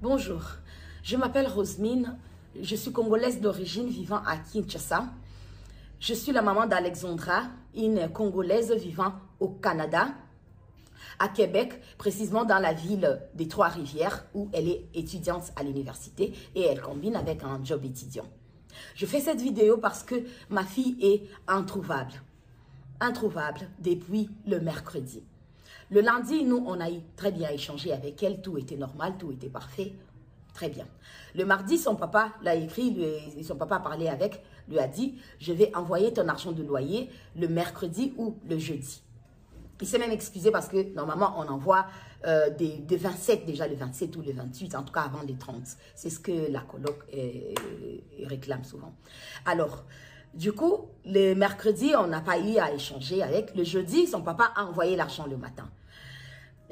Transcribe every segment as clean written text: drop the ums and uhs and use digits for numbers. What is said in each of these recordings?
Bonjour, je m'appelle Rosemine, je suis congolaise d'origine vivant à Kinshasa. Je suis la maman d'Alexandra, une congolaise vivant au Canada, à Québec, précisément dans la ville des Trois-Rivières où elle est étudiante à l'université et elle combine avec un job étudiant. Je fais cette vidéo parce que ma fille est introuvable depuis le mercredi. Le lundi, nous, on a très bien échangé avec elle, tout était normal, tout était parfait, très bien. Le mardi, son papa l'a écrit, son papa a parlé avec, lui a dit, je vais envoyer ton argent de loyer le mercredi ou le jeudi. Il s'est même excusé parce que normalement, on envoie des 27, déjà le 27 ou le 28, en tout cas avant les 30. C'est ce que la coloc réclame souvent. Alors, du coup, le mercredi, on n'a pas eu à échanger avec. Le jeudi, son papa a envoyé l'argent le matin.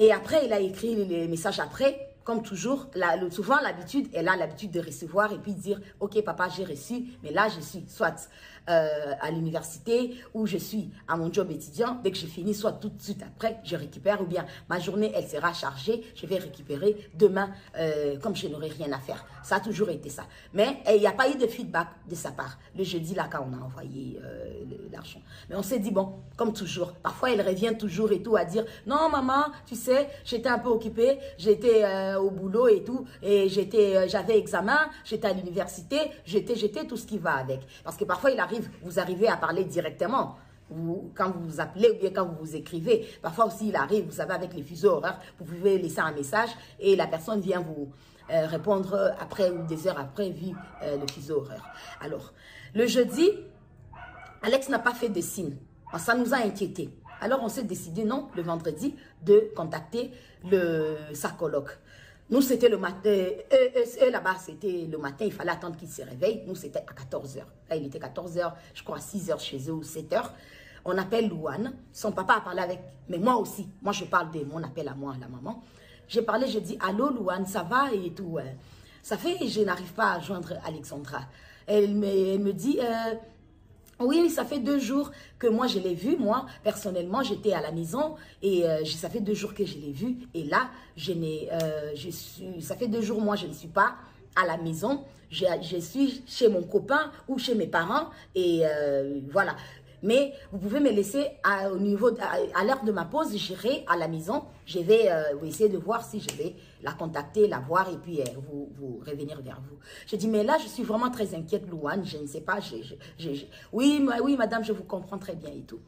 Et après, il a écrit les messages après. Comme toujours, souvent l'habitude, elle a l'habitude de recevoir et puis dire « Ok, papa, j'ai reçu, mais là, je suis soit à l'université ou je suis à mon job étudiant. Dès que j'ai fini, soit tout de suite après, je récupère ou bien ma journée, elle sera chargée, je vais récupérer demain comme je n'aurai rien à faire. » Ça a toujours été ça. Mais il n'y a pas eu de feedback de sa part. Le jeudi, là, quand on a envoyé l'argent. Mais on s'est dit, bon, comme toujours, parfois, elle revient toujours et tout à dire « Non, maman, tu sais, j'étais un peu occupée, j'étais au boulot et tout, et j'avais examen, j'étais à l'université, j'étais tout ce qui va avec. » Parce que parfois, vous arrivez à parler directement, quand vous vous appelez ou bien quand vous vous écrivez. Parfois aussi, il arrive, vous savez, avec les fuseaux horaires, vous pouvez laisser un message et la personne vient vous répondre après ou des heures après, vu le fuseau horaire. Alors, le jeudi, Alex n'a pas fait de signe. Ça nous a inquiétés. Alors, on s'est décidé, non, le vendredi, de contacter sa coloc. Nous, c'était le matin. Eux, là-bas, c'était le matin. Il fallait attendre qu'ils se réveillent. Nous, c'était à 14 h. Là, il était 14 h, je crois, à 6 h chez eux ou 7 h. On appelle Louane. Son papa a parlé avec... Mais moi aussi. Moi, je parle de mon appel à moi, à la maman. J'ai parlé, je dis, allô, Louane, ça va et tout. Ça fait, je n'arrive pas à joindre Alexandra. Elle me dit... Oui, ça fait 2 jours que moi, je l'ai vu. Moi, personnellement, j'étais à la maison et ça fait 2 jours que je l'ai vu. Et là, ça fait 2 jours, moi, je ne suis pas à la maison. Je suis chez mon copain ou chez mes parents et voilà. Mais vous pouvez me laisser à l'heure de ma pause, j'irai à la maison. Je vais essayer de voir si je vais la contacter, la voir et puis vous revenir vers vous. Je dis, mais là, je suis vraiment très inquiète, Louane. Je ne sais pas. Oui, madame, je vous comprends très bien et tout.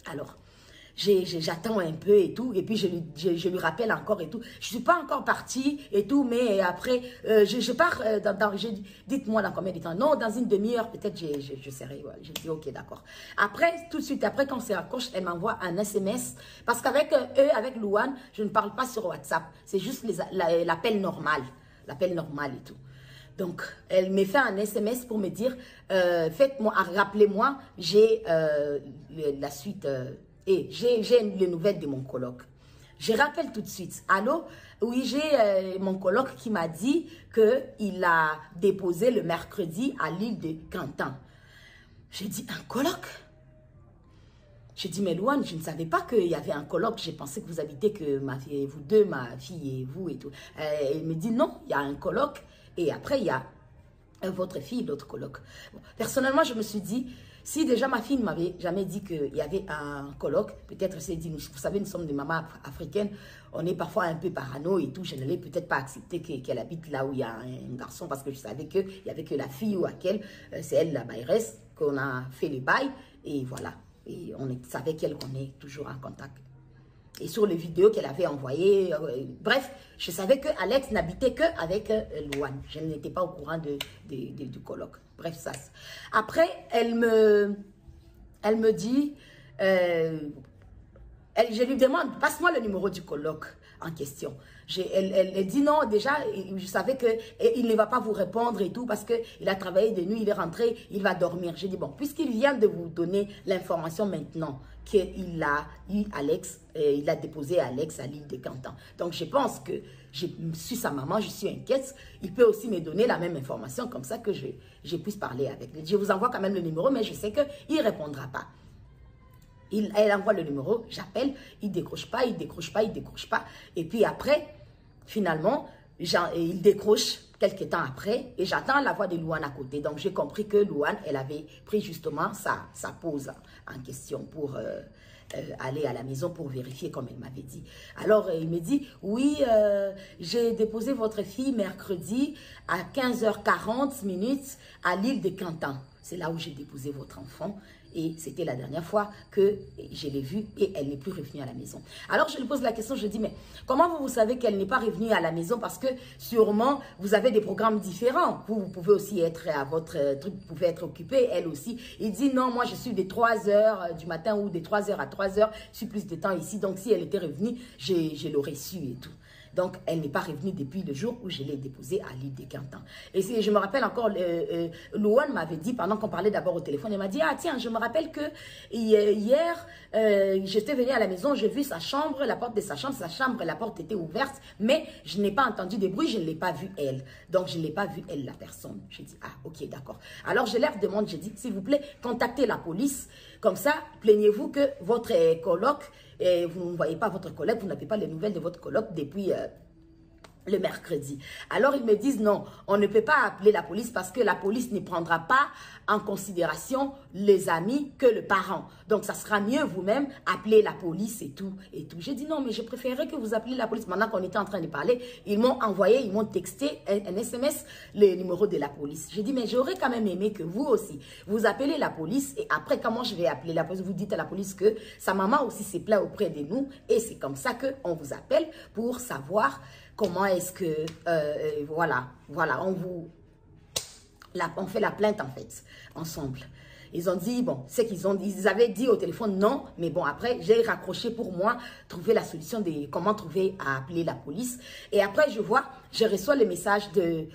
Alors, j'attends un peu et tout, et puis je lui rappelle encore et tout. Je suis pas encore partie et tout, mais après, je pars dites-moi dans combien de temps. Non, dans une demi-heure, peut-être je serai. Ouais. Je dis, ok, d'accord. Après, tout de suite, après, quand c'est accroche, elle m'envoie un SMS, parce qu'avec avec Louane, je ne parle pas sur WhatsApp. C'est juste l'appel normal. L'appel normal et tout. Donc, elle me fait un SMS pour me dire, rappelez-moi, j'ai la suite... Et j'ai les nouvelles de mon coloc. Je rappelle tout de suite. Allô? Oui, j'ai mon coloc qui m'a dit qu'il a déposé le mercredi à l'île de Cantan. J'ai dit, un coloc? J'ai dit, mais Louane, je ne savais pas qu'il y avait un coloc. J'ai pensé que vous habitez que vous deux, ma fille et vous et tout. Elle me dit, non, il y a un coloc. Et après, il y a votre fille, l'autre coloc. Bon, personnellement, je me suis dit, si déjà ma fille ne m'avait jamais dit qu'il y avait un coloc, peut-être c'est dit, vous savez, nous sommes des mamans africaines, on est parfois un peu parano et tout, je n'allais peut-être pas accepter qu'elle habite là où il y a un garçon parce que je savais qu'il n'y avait que la fille ou laquelle, c'est elle la bailleresse, qu'on a fait le bail et voilà. Et on savait qu'on est toujours en contact. Et sur les vidéos qu'elle avait envoyées, bref, je savais que Alex n'habitait qu'avec Louane. Je n'étais pas au courant du coloc. Bref, ça. Après, elle me dit, je lui demande, passe-moi le numéro du coloc en question. Elle dit non, déjà, je savais qu'il ne va pas vous répondre et tout parce qu'il a travaillé de nuit, il est rentré, il va dormir. J'ai dit, bon, puisqu'il vient de vous donner l'information maintenant qu'il a eu Alex, il a déposé Alex à l'île de Cantan. Donc, je pense que je suis sa maman, je suis inquiète. Il peut aussi me donner la même information comme ça que je puisse parler avec lui. Je vous envoie quand même le numéro, mais je sais qu'il ne répondra pas. Elle envoie le numéro, j'appelle, il décroche pas. Et puis après, finalement, Et il décroche quelques temps après et j'attends la voix de Louane à côté. Donc, j'ai compris que Louane, elle avait pris justement sa pause en question pour aller à la maison pour vérifier comme elle m'avait dit. Alors, il me dit, oui, j'ai déposé votre fille mercredi à 15h40 à l'île de Cantan. C'est là où j'ai déposé votre enfant. Et c'était la dernière fois que je l'ai vue et elle n'est plus revenue à la maison. Alors, je lui pose la question, je dis, mais comment vous savez qu'elle n'est pas revenue à la maison? Parce que sûrement, vous avez des programmes différents. Vous pouvez aussi être à votre truc, vous pouvez être occupé, elle aussi. Il dit, non, moi, je suis des 3 heures du matin ou des 3 heures à 3 heures. Je suis plus de temps ici. Donc, si elle était revenue, je l'aurais su et tout. Donc, elle n'est pas revenue depuis le jour où je l'ai déposée à l'île de Cantan. Et je me rappelle encore, Louane m'avait dit, pendant qu'on parlait d'abord au téléphone, elle m'a dit, ah tiens, je me rappelle que hier, j'étais venue à la maison, j'ai vu sa chambre, la porte de sa chambre, la porte était ouverte, mais je n'ai pas entendu de bruit, je ne l'ai pas vue elle. Donc, je ne l'ai pas vue elle, la personne. J'ai dit, ah ok, d'accord. Alors, je leur demande, j'ai dit, s'il vous plaît, contactez la police. Comme ça, plaignez-vous que votre coloc, et vous ne voyez pas votre collègue, vous n'avez pas les nouvelles de votre coloc depuis le mercredi. Alors, ils me disent non, on ne peut pas appeler la police parce que la police ne prendra pas en considération les amis que le parent. Donc, ça sera mieux vous-même appeler la police et tout. J'ai dit non, mais je préférerais que vous appeliez la police. Maintenant qu'on était en train de parler, ils m'ont envoyé, ils m'ont texté un SMS, le numéro de la police. J'ai dit, mais j'aurais quand même aimé que vous aussi, vous appelez la police et après, comment je vais appeler la police? Vous dites à la police que sa maman aussi s'est plaint auprès de nous et c'est comme ça qu'on vous appelle pour savoir comment est-ce que, voilà, on fait la plainte en fait, ensemble. Ils ont dit, bon, c'est ils avaient dit au téléphone non, mais bon, après, j'ai raccroché pour moi, trouver la solution de comment trouver à appeler la police. Et après, je reçois le message de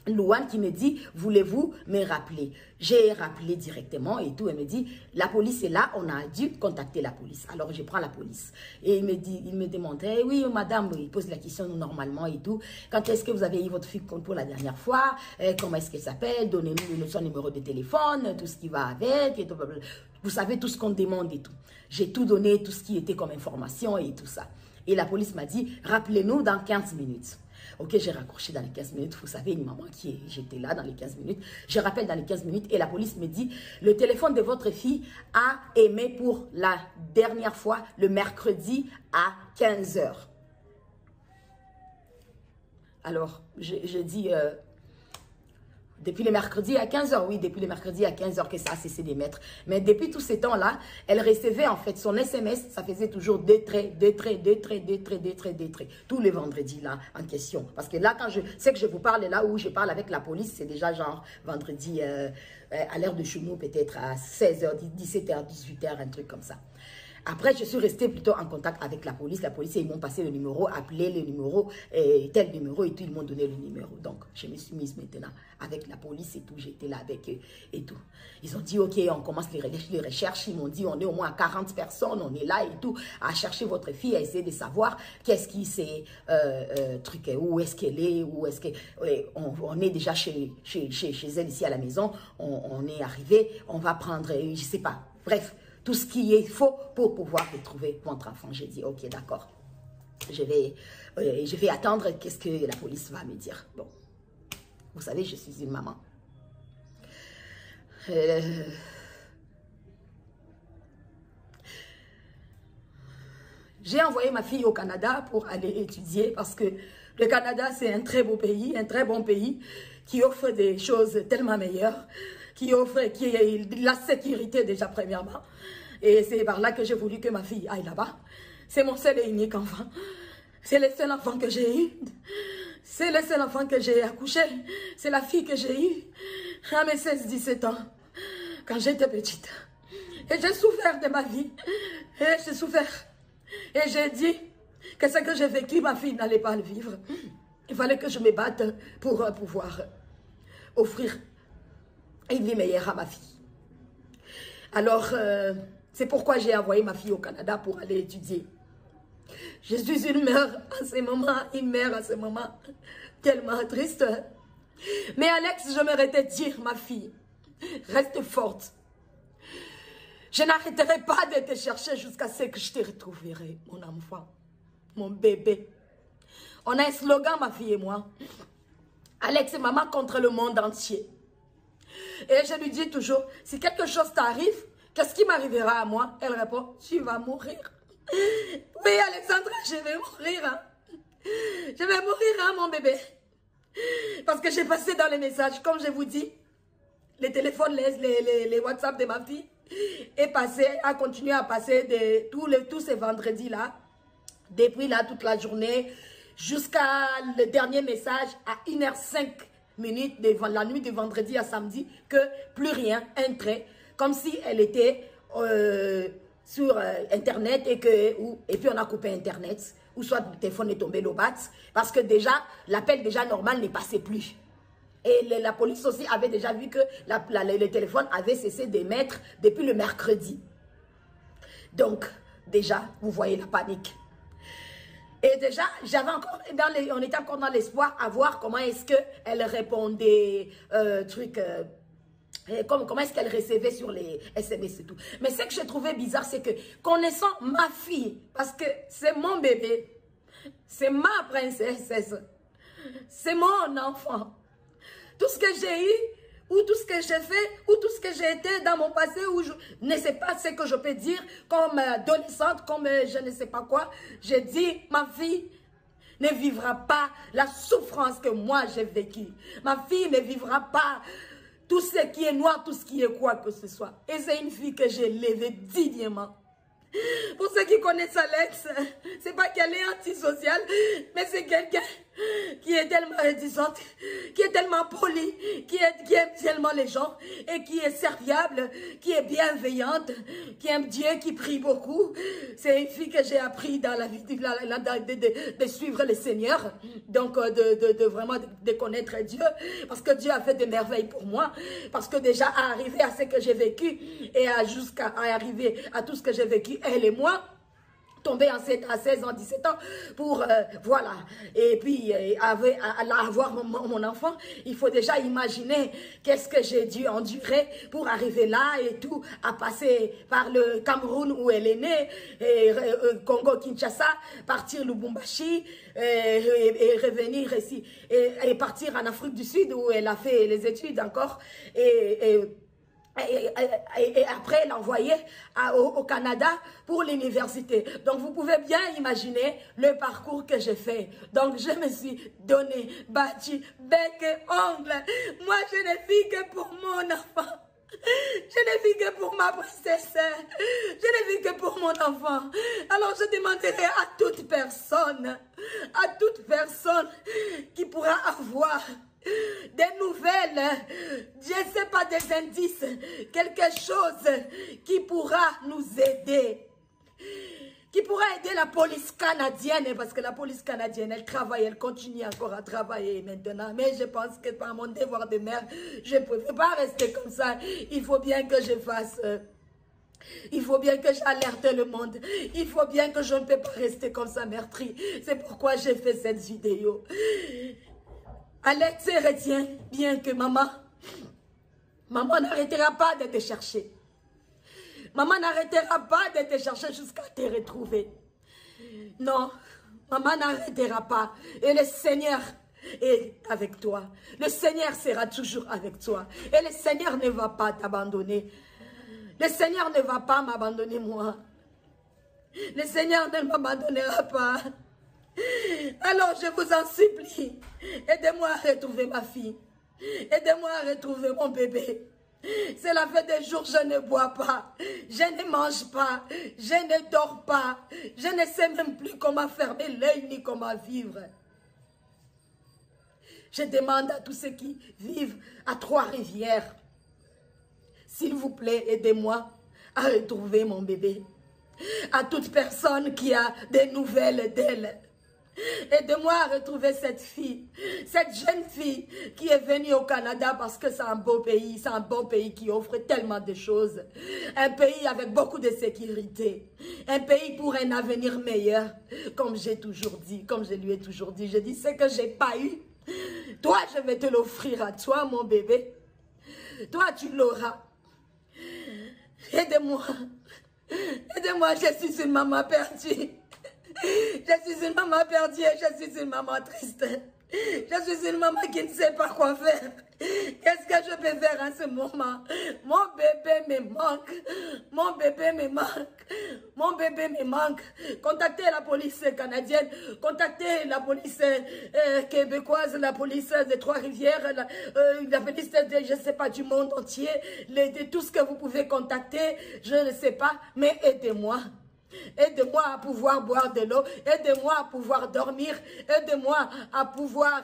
Louane qui me dit, voulez-vous me rappeler? J'ai rappelé directement et tout. Elle me dit, la police est là, on a dû contacter la police. Alors, je prends la police. Et il me demande, hey, oui, madame, il pose la question normalement et tout. Quand est-ce que vous avez eu votre fille pour la dernière fois? Comment est-ce qu'elle s'appelle? Donnez-nous son numéro de téléphone, tout ce qui va avec. Et tout, vous savez tout ce qu'on demande et tout. J'ai tout donné, tout ce qui était comme information et tout ça. Et la police m'a dit, rappelez-nous dans 15 minutes. Ok, j'ai raccroché dans les 15 minutes. Vous savez, une maman j'étais là dans les 15 minutes. Je rappelle dans les 15 minutes et la police me dit, le téléphone de votre fille a aimé pour la dernière fois le mercredi à 15 h. Alors, je dis, depuis le mercredi à 15 h, oui, depuis le mercredi à 15 h que ça a cessé d'émettre. Mais depuis tous ces temps-là, elle recevait en fait son SMS, ça faisait toujours des traits, tous les vendredis là en question. Parce que là, quand je sais que je vous parle là où je parle avec la police, c'est déjà genre vendredi à l'heure de chez nous, peut-être à 16 h, 17 h, 18 h, un truc comme ça. Après, je suis restée plutôt en contact avec la police. La police, ils m'ont passé le numéro, appelé le numéro, tel numéro et tout. Ils m'ont donné le numéro. Donc, je me suis mise maintenant avec la police et tout. J'étais là avec eux et tout. Ils ont dit, OK, on commence les recherches. Ils m'ont dit, on est au moins 40 personnes. On est là et tout, à chercher votre fille, à essayer de savoir qu'est-ce qui s'est truqué, où est-ce qu'elle est, où est-ce que... on est déjà chez elle ici à la maison. On est arrivé. On va prendre, je sais pas. Bref. Tout ce qui est faux pour pouvoir retrouver votre enfant. J'ai dit, ok, d'accord. Je vais attendre qu'est-ce que la police va me dire. Bon, vous savez, je suis une maman. J'ai envoyé ma fille au Canada pour aller étudier parce que le Canada, c'est un très beau pays, un très bon pays qui offre des choses tellement meilleures, qui offre la sécurité déjà premièrement. Et c'est par là que j'ai voulu que ma fille aille là-bas. C'est mon seul et unique enfant. C'est le seul enfant que j'ai eu. C'est le seul enfant que j'ai accouché. C'est la fille que j'ai eue à mes 16-17 ans, quand j'étais petite. Et j'ai souffert de ma vie. Et j'ai souffert. Et j'ai dit que ce que j'ai vécu, ma fille n'allait pas le vivre. Il fallait que je me batte pour pouvoir offrir une vie meilleure à ma fille. Alors, c'est pourquoi j'ai envoyé ma fille au Canada pour aller étudier. Je suis une mère à ce moment, une mère à ce moment tellement triste. Mais Alex, j'aimerais te dire, ma fille, reste forte. Je n'arrêterai pas de te chercher jusqu'à ce que je te retrouverai, mon enfant, mon bébé. On a un slogan, ma fille et moi. Alex et maman contre le monde entier. Et je lui dis toujours, si quelque chose t'arrive, qu'est-ce qui m'arrivera à moi? Elle répond, tu vas mourir. Oui, Alexandra, je vais mourir. Hein. Je vais mourir, hein, mon bébé. Parce que j'ai passé dans les messages, comme je vous dis, les téléphones, les WhatsApp de ma fille, a continué à passer tous ces vendredis-là, depuis là toute la journée, jusqu'à le dernier message à 1h05 la nuit de vendredi à samedi, que plus rien, un trait, comme si elle était sur Internet et puis on a coupé Internet, ou soit le téléphone est tombé le bat, parce que déjà, l'appel déjà normal ne passait plus. Et la police aussi avait déjà vu que le téléphone avait cessé d'émettre depuis le mercredi. Donc, déjà, vous voyez la panique. Et déjà, on était encore dans l'espoir à voir comment est-ce qu'elle répondait, comment est-ce qu'elle recevait sur les SMS et tout. Mais ce que j'ai trouvé bizarre, c'est que connaissant ma fille, parce que c'est mon bébé, c'est ma princesse, c'est mon enfant. Tout ce que j'ai eu, ou tout ce que j'ai fait, ou tout ce que j'ai été dans mon passé, où je ne sais pas ce que je peux dire comme adolescente, comme je ne sais pas quoi. J'ai dit, ma fille ne vivra pas la souffrance que moi j'ai vécue. Ma fille ne vivra pas tout ce qui est noir, tout ce qui est quoi que ce soit. Et c'est une fille que j'ai élevée dignement. Pour ceux qui connaissent Alex, c'est pas qu'elle est antisociale, mais c'est quelqu'un qui est tellement réticente, qui est tellement polie, qui aime tellement les gens et qui est serviable, qui est bienveillante, qui aime Dieu, qui prie beaucoup. C'est une fille que j'ai appris dans la vie de suivre le Seigneur, donc de vraiment de connaître Dieu, parce que Dieu a fait des merveilles pour moi, parce que déjà à arriver à ce que j'ai vécu et jusqu'à arriver à tout ce que j'ai vécu, elle et moi, tombé enceinte à 16 ans, 17 ans, pour, voilà, et puis avoir mon enfant, il faut déjà imaginer qu'est-ce que j'ai dû endurer pour arriver là et tout, à passer par le Cameroun où elle est née, et Congo-Kinshasa, partir Lubumbashi, et revenir ici, et partir en Afrique du Sud où elle a fait les études encore, et après l'envoyer au Canada pour l'université. Donc vous pouvez bien imaginer le parcours que j'ai fait. Donc je me suis donné, battu, bec et ongle. Moi je ne vis que pour mon enfant. Je ne vis que pour ma princesse. Je ne vis que pour mon enfant. Alors je demanderai à toute personne qui pourra avoir des nouvelles, je ne sais pas, des indices, quelque chose qui pourra nous aider, qui pourra aider la police canadienne, parce que la police canadienne, elle travaille, elle continue encore à travailler maintenant, mais je pense que par mon devoir de mère, je ne peux pas rester comme ça. Il faut bien que je fasse... il faut bien que j'alerte le monde. Il faut bien que je ne peux pas rester comme ça meurtrie. C'est pourquoi j'ai fait cette vidéo. Alex, retiens bien que maman n'arrêtera pas de te chercher. Maman n'arrêtera pas de te chercher jusqu'à te retrouver. Non, maman n'arrêtera pas. Et le Seigneur est avec toi. Le Seigneur sera toujours avec toi. Et le Seigneur ne va pas t'abandonner. Le Seigneur ne va pas m'abandonner moi. Le Seigneur ne m'abandonnera pas. Alors je vous en supplie, aidez-moi à retrouver ma fille. Aidez-moi à retrouver mon bébé. Cela fait des jours que je ne bois pas, je ne mange pas, je ne dors pas. Je ne sais même plus comment fermer l'œil ni comment vivre. Je demande à tous ceux qui vivent à Trois-Rivières, s'il vous plaît, aidez-moi à retrouver mon bébé. À toute personne qui a des nouvelles d'elle, aidez-moi à retrouver cette fille, cette jeune fille qui est venue au Canada parce que c'est un beau pays, c'est un bon pays qui offre tellement de choses. Un pays avec beaucoup de sécurité, un pays pour un avenir meilleur. Comme j'ai toujours dit, comme je lui ai toujours dit, je dis ce que j'ai pas eu. Toi, je vais te l'offrir à toi, mon bébé. Toi, tu l'auras. Aidez-moi. Aidez-moi, je suis une maman perdue. Je suis une maman perdue, je suis une maman triste. Je suis une maman qui ne sait pas quoi faire. Qu'est-ce que je peux faire en ce moment? Mon bébé me manque. Mon bébé me manque. Mon bébé me manque. Contactez la police canadienne. Contactez la police québécoise, la police des Trois-Rivières, la police de, je ne sais pas, du monde entier. De tout ce que vous pouvez contacter, je ne sais pas, mais aidez-moi. Aidez-moi à pouvoir boire de l'eau, aidez-moi à pouvoir dormir, aidez-moi à pouvoir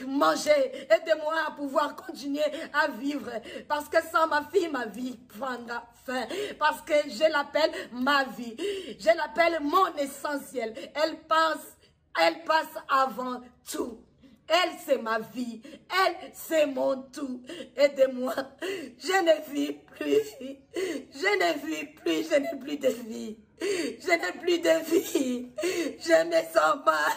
manger, aidez-moi à pouvoir continuer à vivre. Parce que sans ma fille, ma vie prendra fin. Parce que je l'appelle ma vie. Je l'appelle mon essentiel. Elle passe avant tout. Elle, c'est ma vie. Elle, c'est mon tout. Aidez-moi. Je ne vis plus. Je ne vis plus. Je n'ai plus de vie. Je n'ai plus de vie. Je me sens mal.